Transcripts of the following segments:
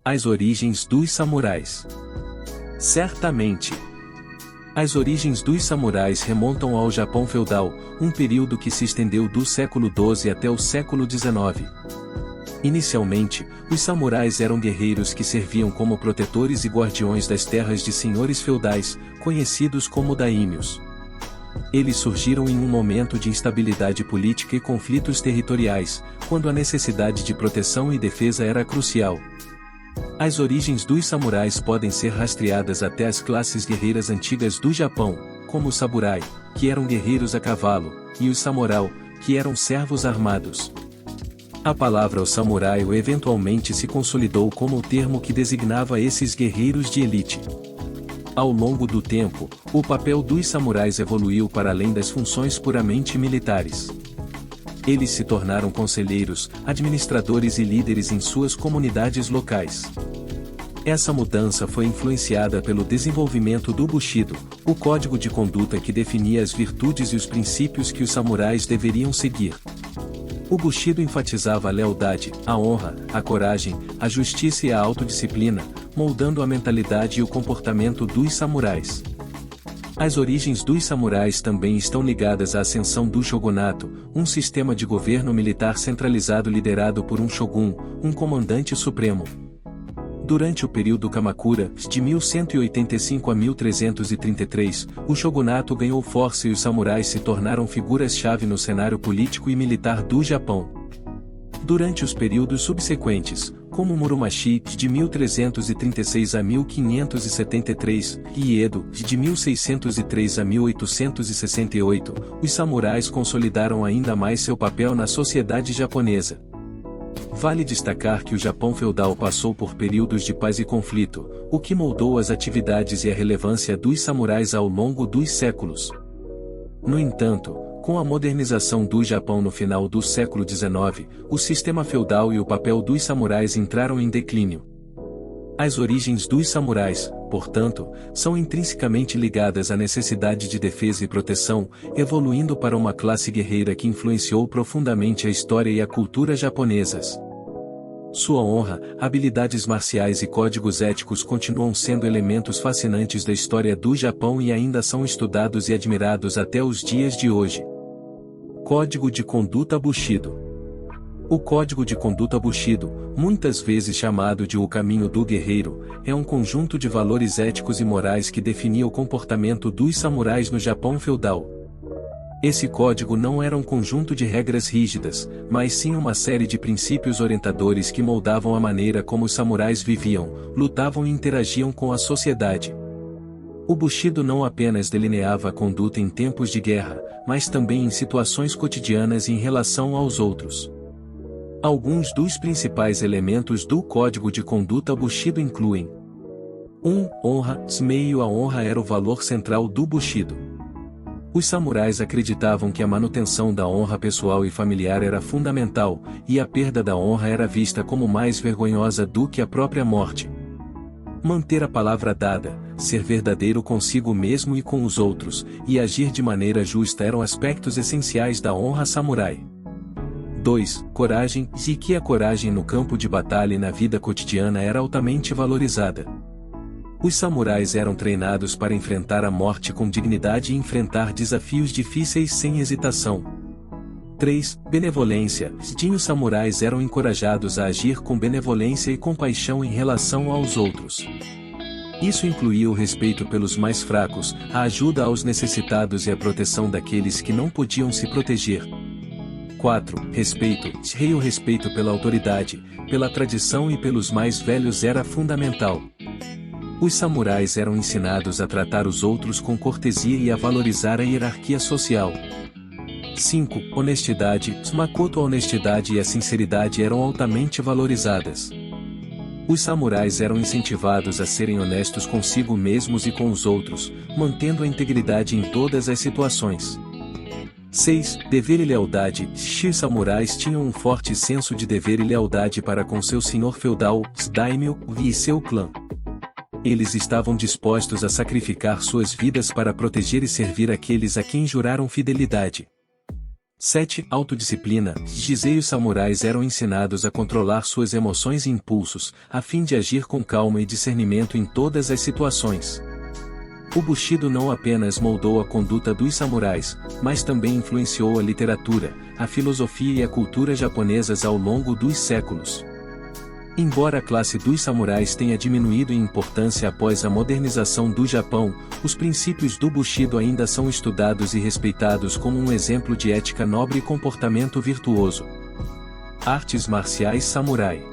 As origens dos samurais. Certamente. As origens dos samurais remontam ao Japão feudal, um período que se estendeu do século XII até o século XIX. Inicialmente, os samurais eram guerreiros que serviam como protetores e guardiões das terras de senhores feudais, conhecidos como daímios. Eles surgiram em um momento de instabilidade política e conflitos territoriais, quando a necessidade de proteção e defesa era crucial. As origens dos samurais podem ser rastreadas até as classes guerreiras antigas do Japão, como os samurai, que eram guerreiros a cavalo, e os samurai, que eram servos armados. A palavra samurai eventualmente se consolidou como o termo que designava esses guerreiros de elite. Ao longo do tempo, o papel dos samurais evoluiu para além das funções puramente militares. Eles se tornaram conselheiros, administradores e líderes em suas comunidades locais. Essa mudança foi influenciada pelo desenvolvimento do Bushido, o código de conduta que definia as virtudes e os princípios que os samurais deveriam seguir. O Bushido enfatizava a lealdade, a honra, a coragem, a justiça e a autodisciplina, moldando a mentalidade e o comportamento dos samurais. As origens dos samurais também estão ligadas à ascensão do shogunato, um sistema de governo militar centralizado liderado por um shogun, um comandante supremo. Durante o período Kamakura, de 1185 a 1333, o shogunato ganhou força e os samurais se tornaram figuras-chave no cenário político e militar do Japão. Durante os períodos subsequentes, como Muromachi, de 1336 a 1573, e Edo, de 1603 a 1868, os samurais consolidaram ainda mais seu papel na sociedade japonesa. Vale destacar que o Japão feudal passou por períodos de paz e conflito, o que moldou as atividades e a relevância dos samurais ao longo dos séculos. No entanto, com a modernização do Japão no final do século XIX, o sistema feudal e o papel dos samurais entraram em declínio. As origens dos samurais, portanto, são intrinsecamente ligadas à necessidade de defesa e proteção, evoluindo para uma classe guerreira que influenciou profundamente a história e a cultura japonesas. Sua honra, habilidades marciais e códigos éticos continuam sendo elementos fascinantes da história do Japão e ainda são estudados e admirados até os dias de hoje. Código de Conduta Bushido. O Código de Conduta Bushido, muitas vezes chamado de O Caminho do Guerreiro, é um conjunto de valores éticos e morais que definia o comportamento dos samurais no Japão feudal. Esse código não era um conjunto de regras rígidas, mas sim uma série de princípios orientadores que moldavam a maneira como os samurais viviam, lutavam e interagiam com a sociedade. O Bushido não apenas delineava a conduta em tempos de guerra, mas também em situações cotidianas e em relação aos outros. Alguns dos principais elementos do Código de Conduta Bushido incluem: 1. Honra. Meio a honra era o valor central do Bushido. Os samurais acreditavam que a manutenção da honra pessoal e familiar era fundamental, e a perda da honra era vista como mais vergonhosa do que a própria morte. Manter a palavra dada, ser verdadeiro consigo mesmo e com os outros, e agir de maneira justa eram aspectos essenciais da honra samurai. 2. Coragem. E que a coragem no campo de batalha e na vida cotidiana era altamente valorizada. Os samurais eram treinados para enfrentar a morte com dignidade e enfrentar desafios difíceis sem hesitação. 3. Benevolência. Os samurais eram encorajados a agir com benevolência e compaixão em relação aos outros. Isso incluía o respeito pelos mais fracos, a ajuda aos necessitados e a proteção daqueles que não podiam se proteger. 4. Respeito. O respeito pela autoridade, pela tradição e pelos mais velhos era fundamental. Os samurais eram ensinados a tratar os outros com cortesia e a valorizar a hierarquia social. 5. Honestidade. A honestidade e a sinceridade eram altamente valorizadas. Os samurais eram incentivados a serem honestos consigo mesmos e com os outros, mantendo a integridade em todas as situações. 6. Dever e lealdade. Os samurais tinham um forte senso de dever e lealdade para com seu senhor feudal, daimyo, e seu clã. Eles estavam dispostos a sacrificar suas vidas para proteger e servir aqueles a quem juraram fidelidade. 7. Autodisciplina. Jisei os samurais eram ensinados a controlar suas emoções e impulsos, a fim de agir com calma e discernimento em todas as situações. O Bushido não apenas moldou a conduta dos samurais, mas também influenciou a literatura, a filosofia e a cultura japonesas ao longo dos séculos. Embora a classe dos samurais tenha diminuído em importância após a modernização do Japão, os princípios do Bushido ainda são estudados e respeitados como um exemplo de ética nobre e comportamento virtuoso. Artes marciais samurai.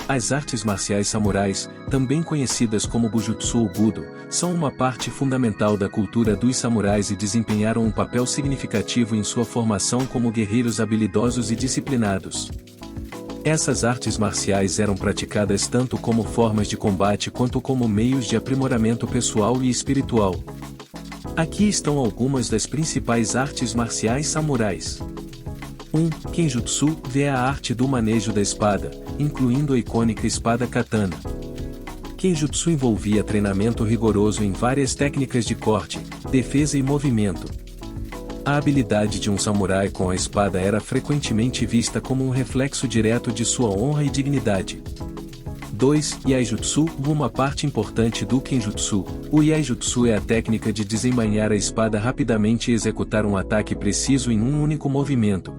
As artes marciais samurais, também conhecidas como Bujutsu ou Budo, são uma parte fundamental da cultura dos samurais e desempenharam um papel significativo em sua formação como guerreiros habilidosos e disciplinados. Essas artes marciais eram praticadas tanto como formas de combate quanto como meios de aprimoramento pessoal e espiritual. Aqui estão algumas das principais artes marciais samurais. 1. Kenjutsu é a arte do manejo da espada, incluindo a icônica espada katana. Kenjutsu envolvia treinamento rigoroso em várias técnicas de corte, defesa e movimento. A habilidade de um samurai com a espada era frequentemente vista como um reflexo direto de sua honra e dignidade. 2. Iaijutsu, uma parte importante do Kenjutsu. O Iaijutsu é a técnica de desembainhar a espada rapidamente e executar um ataque preciso em um único movimento.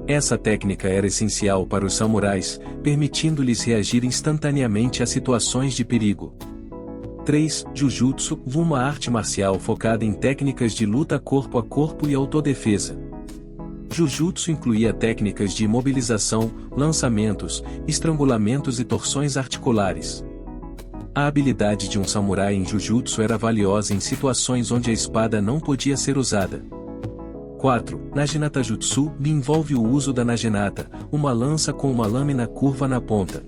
Essa técnica era essencial para os samurais, permitindo-lhes reagir instantaneamente a situações de perigo. 3. Jujutsu, uma arte marcial focada em técnicas de luta corpo a corpo e autodefesa. Jujutsu incluía técnicas de imobilização, lançamentos, estrangulamentos e torções articulares. A habilidade de um samurai em Jujutsu era valiosa em situações onde a espada não podia ser usada. 4. Naginata Jutsu envolve o uso da naginata, uma lança com uma lâmina curva na ponta.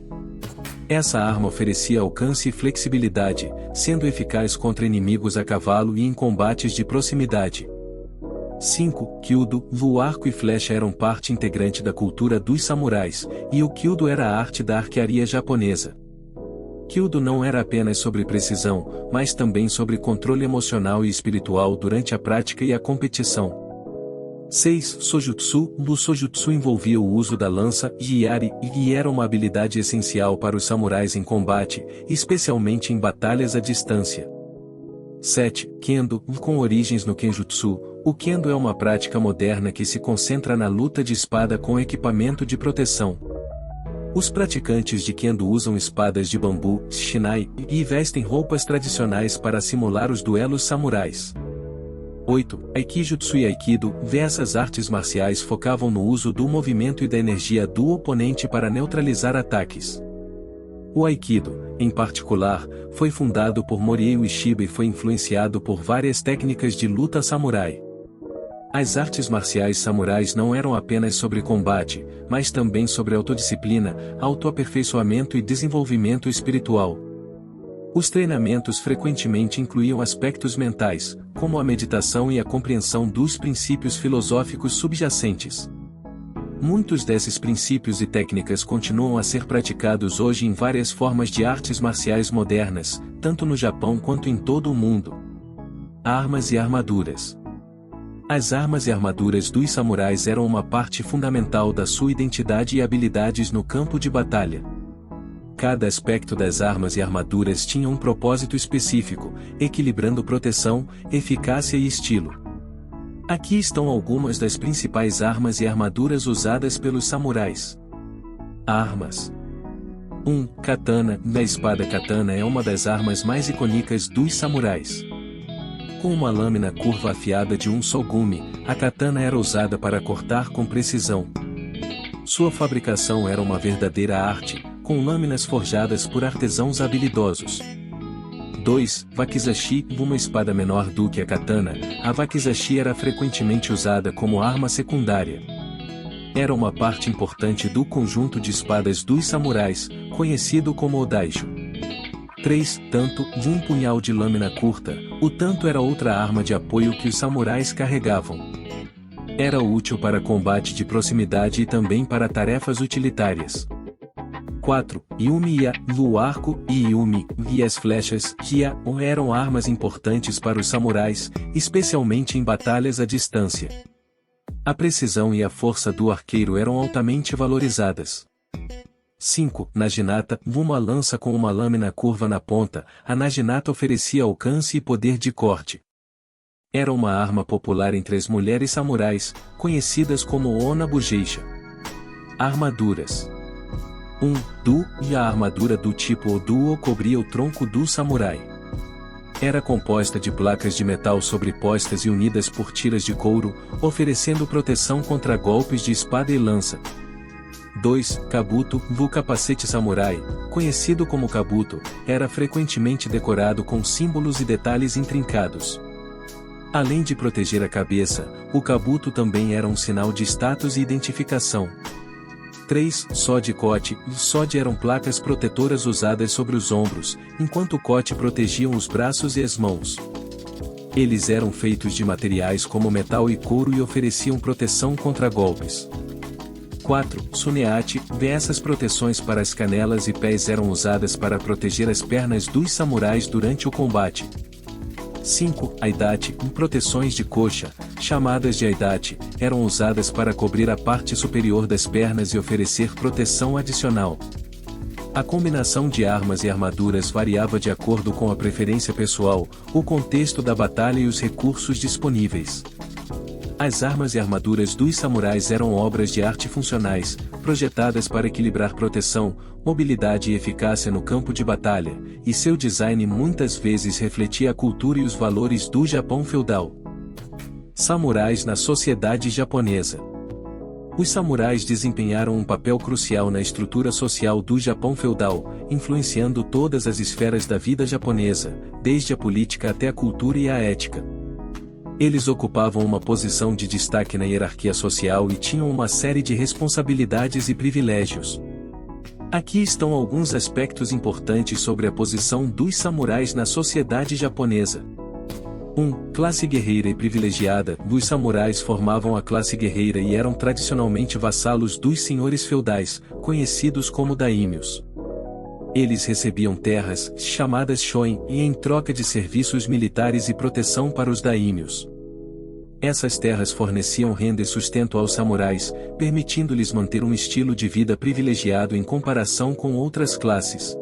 Essa arma oferecia alcance e flexibilidade, sendo eficaz contra inimigos a cavalo e em combates de proximidade. 5. Kyudo, o arco e flecha eram parte integrante da cultura dos samurais, e o Kyudo era a arte da arquearia japonesa. Kyudo não era apenas sobre precisão, mas também sobre controle emocional e espiritual durante a prática e a competição. 6. Sojutsu, o Sojutsu envolvia o uso da lança e Yari, e era uma habilidade essencial para os samurais em combate, especialmente em batalhas à distância. 7. Kendo, com origens no Kenjutsu, o Kendo é uma prática moderna que se concentra na luta de espada com equipamento de proteção. Os praticantes de Kendo usam espadas de bambu, shinai, e vestem roupas tradicionais para simular os duelos samurais. 8. Aikijutsu e Aikido, essas artes marciais focavam no uso do movimento e da energia do oponente para neutralizar ataques. O Aikido, em particular, foi fundado por Morihei Ueshiba e foi influenciado por várias técnicas de luta samurai. As artes marciais samurais não eram apenas sobre combate, mas também sobre autodisciplina, autoaperfeiçoamento e desenvolvimento espiritual. Os treinamentos frequentemente incluíam aspectos mentais, como a meditação e a compreensão dos princípios filosóficos subjacentes. Muitos desses princípios e técnicas continuam a ser praticados hoje em várias formas de artes marciais modernas, tanto no Japão quanto em todo o mundo. Armas e armaduras. As armas e armaduras dos samurais eram uma parte fundamental da sua identidade e habilidades no campo de batalha. Cada aspecto das armas e armaduras tinha um propósito específico, equilibrando proteção, eficácia e estilo. Aqui estão algumas das principais armas e armaduras usadas pelos samurais. Armas. 1. Katana. A espada katana é uma das armas mais icônicas dos samurais. Com uma lâmina curva afiada de um só gume, a katana era usada para cortar com precisão. Sua fabricação era uma verdadeira arte, com lâminas forjadas por artesãos habilidosos. 2. Wakizashi, uma espada menor do que a katana, a wakizashi era frequentemente usada como arma secundária. Era uma parte importante do conjunto de espadas dos samurais, conhecido como odaisho. 3. Tanto, um punhal de lâmina curta, o tanto era outra arma de apoio que os samurais carregavam. Era útil para combate de proximidade e também para tarefas utilitárias. 4. Yumi-ya, o arco, e Yumi, e as flechas, Kia, eram armas importantes para os samurais, especialmente em batalhas à distância. A precisão e a força do arqueiro eram altamente valorizadas. 5. Naginata, uma lança com uma lâmina curva na ponta. A naginata oferecia alcance e poder de corte. Era uma arma popular entre as mulheres samurais, conhecidas como Onna Bugeisha. Armaduras. 1. Du, e a armadura do tipo Oduo cobria o tronco do samurai. Era composta de placas de metal sobrepostas e unidas por tiras de couro, oferecendo proteção contra golpes de espada e lança. 2. Kabuto, o capacete samurai, conhecido como kabuto, era frequentemente decorado com símbolos e detalhes intrincados. Além de proteger a cabeça, o kabuto também era um sinal de status e identificação. 3. Sode e cote. Sode eram placas protetoras usadas sobre os ombros, enquanto o cote protegiam os braços e as mãos. Eles eram feitos de materiais como metal e couro e ofereciam proteção contra golpes. 4. Suneate. Essas proteções para as canelas e pés eram usadas para proteger as pernas dos samurais durante o combate. 5. Aidate. Proteções de coxa, chamadas de aidate, eram usadas para cobrir a parte superior das pernas e oferecer proteção adicional. A combinação de armas e armaduras variava de acordo com a preferência pessoal, o contexto da batalha e os recursos disponíveis. As armas e armaduras dos samurais eram obras de arte funcionais, projetadas para equilibrar proteção, mobilidade e eficácia no campo de batalha, e seu design muitas vezes refletia a cultura e os valores do Japão feudal. Samurais na sociedade japonesa. Os samurais desempenharam um papel crucial na estrutura social do Japão feudal, influenciando todas as esferas da vida japonesa, desde a política até a cultura e a ética. Eles ocupavam uma posição de destaque na hierarquia social e tinham uma série de responsabilidades e privilégios. Aqui estão alguns aspectos importantes sobre a posição dos samurais na sociedade japonesa. 1. Classe guerreira e privilegiada. Os samurais formavam a classe guerreira e eram tradicionalmente vassalos dos senhores feudais, conhecidos como daímios. Eles recebiam terras, chamadas shoin, e em troca de serviços militares e proteção para os daímios. Essas terras forneciam renda e sustento aos samurais, permitindo-lhes manter um estilo de vida privilegiado em comparação com outras classes.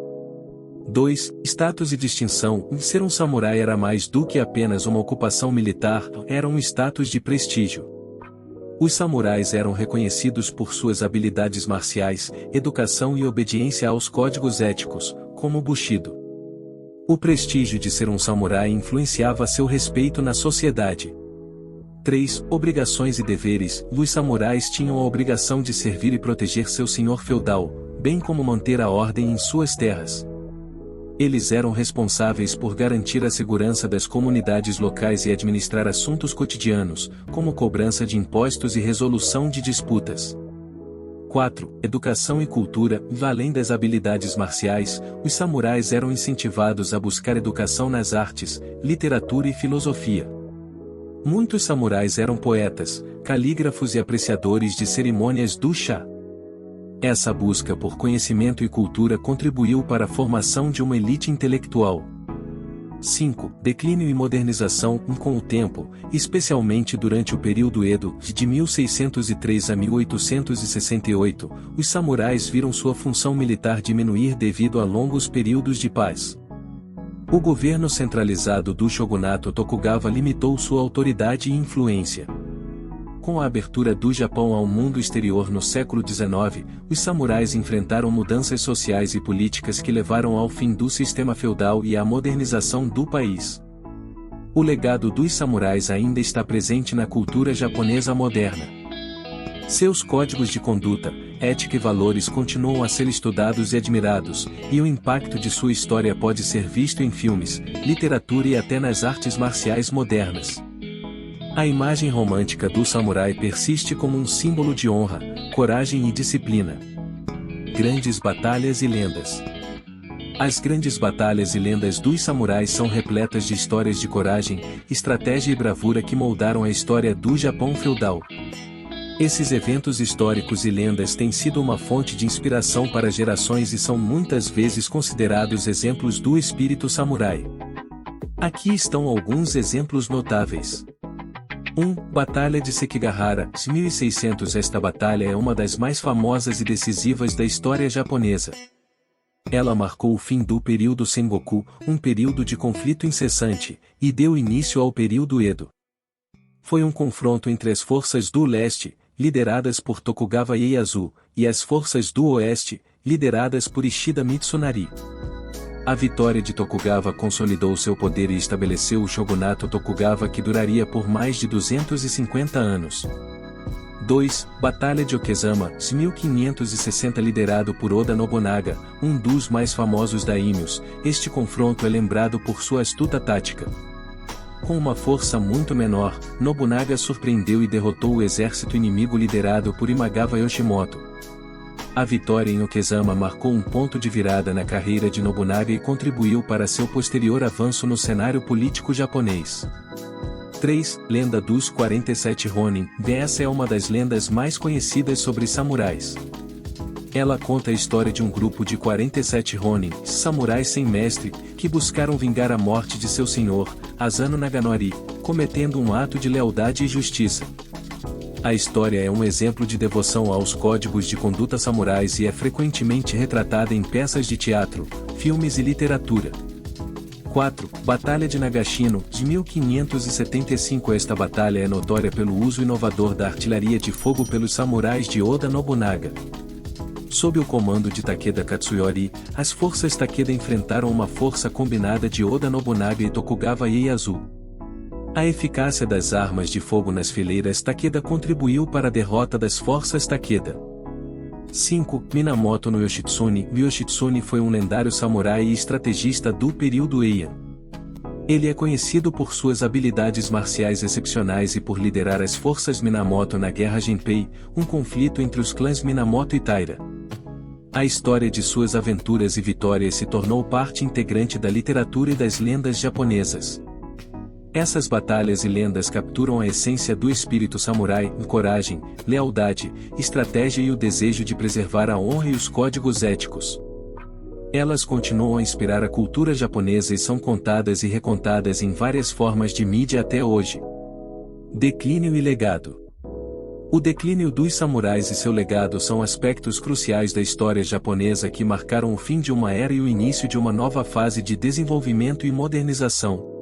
2. Status e distinção. Ser um samurai era mais do que apenas uma ocupação militar, era um status de prestígio. Os samurais eram reconhecidos por suas habilidades marciais, educação e obediência aos códigos éticos, como o Bushido. O prestígio de ser um samurai influenciava seu respeito na sociedade. 3. Obrigações e deveres. Os samurais tinham a obrigação de servir e proteger seu senhor feudal, bem como manter a ordem em suas terras. Eles eram responsáveis por garantir a segurança das comunidades locais e administrar assuntos cotidianos, como cobrança de impostos e resolução de disputas. 4. Educação e cultura. Além das habilidades marciais, os samurais eram incentivados a buscar educação nas artes, literatura e filosofia. Muitos samurais eram poetas, calígrafos e apreciadores de cerimônias do chá. Essa busca por conhecimento e cultura contribuiu para a formação de uma elite intelectual. 5. Declínio e modernização. Com o tempo, especialmente durante o período Edo, de 1603 a 1868, os samurais viram sua função militar diminuir devido a longos períodos de paz. O governo centralizado do shogunato Tokugawa limitou sua autoridade e influência. Com a abertura do Japão ao mundo exterior no século XIX, os samurais enfrentaram mudanças sociais e políticas que levaram ao fim do sistema feudal e à modernização do país. O legado dos samurais ainda está presente na cultura japonesa moderna. Seus códigos de conduta, ética e valores continuam a ser estudados e admirados, e o impacto de sua história pode ser visto em filmes, literatura e até nas artes marciais modernas. A imagem romântica do samurai persiste como um símbolo de honra, coragem e disciplina. Grandes batalhas e lendas. As grandes batalhas e lendas dos samurais são repletas de histórias de coragem, estratégia e bravura que moldaram a história do Japão feudal. Esses eventos históricos e lendas têm sido uma fonte de inspiração para gerações e são muitas vezes considerados exemplos do espírito samurai. Aqui estão alguns exemplos notáveis. 1. Batalha de Sekigahara, 1600. Esta batalha é uma das mais famosas e decisivas da história japonesa. Ela marcou o fim do período Sengoku, um período de conflito incessante, e deu início ao período Edo. Foi um confronto entre as forças do leste, lideradas por Tokugawa Ieyasu, e as forças do oeste, lideradas por Ishida Mitsunari. A vitória de Tokugawa consolidou seu poder e estabeleceu o shogunato Tokugawa, que duraria por mais de 250 anos. 2. Batalha de Okezama, 1560. Liderado por Oda Nobunaga, um dos mais famosos daimyos, este confronto é lembrado por sua astuta tática. Com uma força muito menor, Nobunaga surpreendeu e derrotou o exército inimigo liderado por Imagawa Yoshimoto. A vitória em Okezama marcou um ponto de virada na carreira de Nobunaga e contribuiu para seu posterior avanço no cenário político japonês. 3. Lenda dos 47 Ronin. Essa é uma das lendas mais conhecidas sobre samurais. Ela conta a história de um grupo de 47 Ronin, samurais sem mestre, que buscaram vingar a morte de seu senhor, Asano Naganori, cometendo um ato de lealdade e justiça. A história é um exemplo de devoção aos códigos de conduta samurais e é frequentemente retratada em peças de teatro, filmes e literatura. 4. Batalha de Nagashino, de 1575. Esta batalha é notória pelo uso inovador da artilharia de fogo pelos samurais de Oda Nobunaga. Sob o comando de Takeda Katsuyori, as forças Takeda enfrentaram uma força combinada de Oda Nobunaga e Tokugawa Ieyasu. A eficácia das armas de fogo nas fileiras Takeda contribuiu para a derrota das forças Takeda. 5. Minamoto no Yoshitsune. Yoshitsune foi um lendário samurai e estrategista do período Heian. Ele é conhecido por suas habilidades marciais excepcionais e por liderar as forças Minamoto na Guerra Genpei, um conflito entre os clãs Minamoto e Taira. A história de suas aventuras e vitórias se tornou parte integrante da literatura e das lendas japonesas. Essas batalhas e lendas capturam a essência do espírito samurai, coragem, lealdade, estratégia e o desejo de preservar a honra e os códigos éticos. Elas continuam a inspirar a cultura japonesa e são contadas e recontadas em várias formas de mídia até hoje. Declínio e legado. O declínio dos samurais e seu legado são aspectos cruciais da história japonesa que marcaram o fim de uma era e o início de uma nova fase de desenvolvimento e modernização.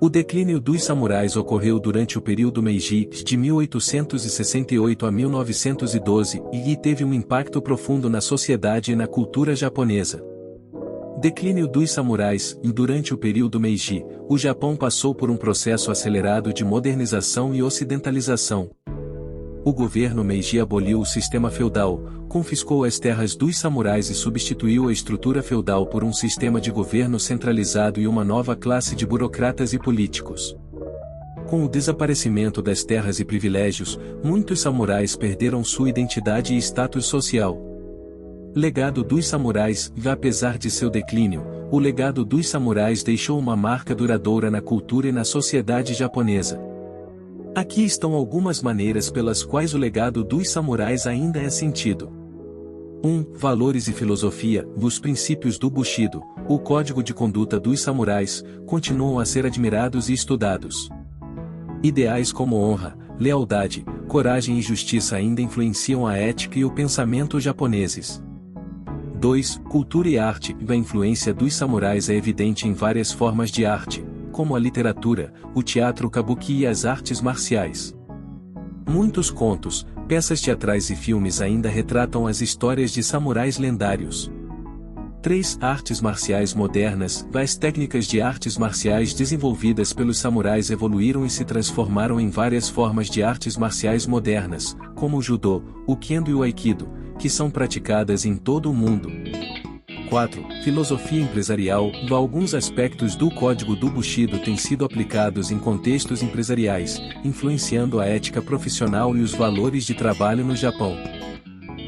O declínio dos samurais ocorreu durante o período Meiji, de 1868 a 1912, e teve um impacto profundo na sociedade e na cultura japonesa. Declínio dos samurais. Durante o período Meiji, o Japão passou por um processo acelerado de modernização e ocidentalização. O governo Meiji aboliu o sistema feudal, confiscou as terras dos samurais e substituiu a estrutura feudal por um sistema de governo centralizado e uma nova classe de burocratas e políticos. Com o desaparecimento das terras e privilégios, muitos samurais perderam sua identidade e status social. Legado dos samurais. Apesar de seu declínio, o legado dos samurais deixou uma marca duradoura na cultura e na sociedade japonesa. Aqui estão algumas maneiras pelas quais o legado dos samurais ainda é sentido. 1. Valores e filosofia. Os princípios do Bushido, o código de conduta dos samurais, continuam a ser admirados e estudados. Ideais como honra, lealdade, coragem e justiça ainda influenciam a ética e o pensamento japoneses. 2. Cultura e arte. A influência dos samurais é evidente em várias formas de arte, como a literatura, o teatro kabuki e as artes marciais. Muitos contos, peças teatrais e filmes ainda retratam as histórias de samurais lendários. 3. Artes marciais modernas. As técnicas de artes marciais desenvolvidas pelos samurais evoluíram e se transformaram em várias formas de artes marciais modernas, como o judô, o kendo e o aikido, que são praticadas em todo o mundo. 4. Filosofia empresarial. Alguns aspectos do código do Bushido têm sido aplicados em contextos empresariais, influenciando a ética profissional e os valores de trabalho no Japão.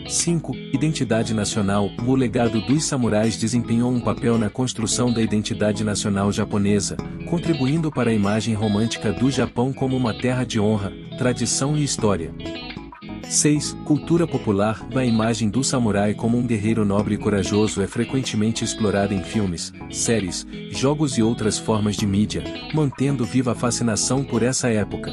5. Identidade nacional. O legado dos samurais desempenhou um papel na construção da identidade nacional japonesa, contribuindo para a imagem romântica do Japão como uma terra de honra, tradição e história. 6. Cultura popular. A imagem do samurai como um guerreiro nobre e corajoso é frequentemente explorada em filmes, séries, jogos e outras formas de mídia, mantendo viva a fascinação por essa época.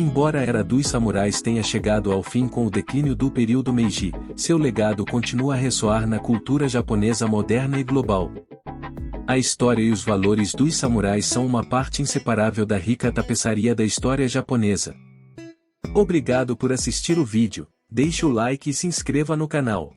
Embora a Era dos Samurais tenha chegado ao fim com o declínio do período Meiji, seu legado continua a ressoar na cultura japonesa moderna e global. A história e os valores dos samurais são uma parte inseparável da rica tapeçaria da história japonesa. Obrigado por assistir o vídeo, deixe o like e se inscreva no canal.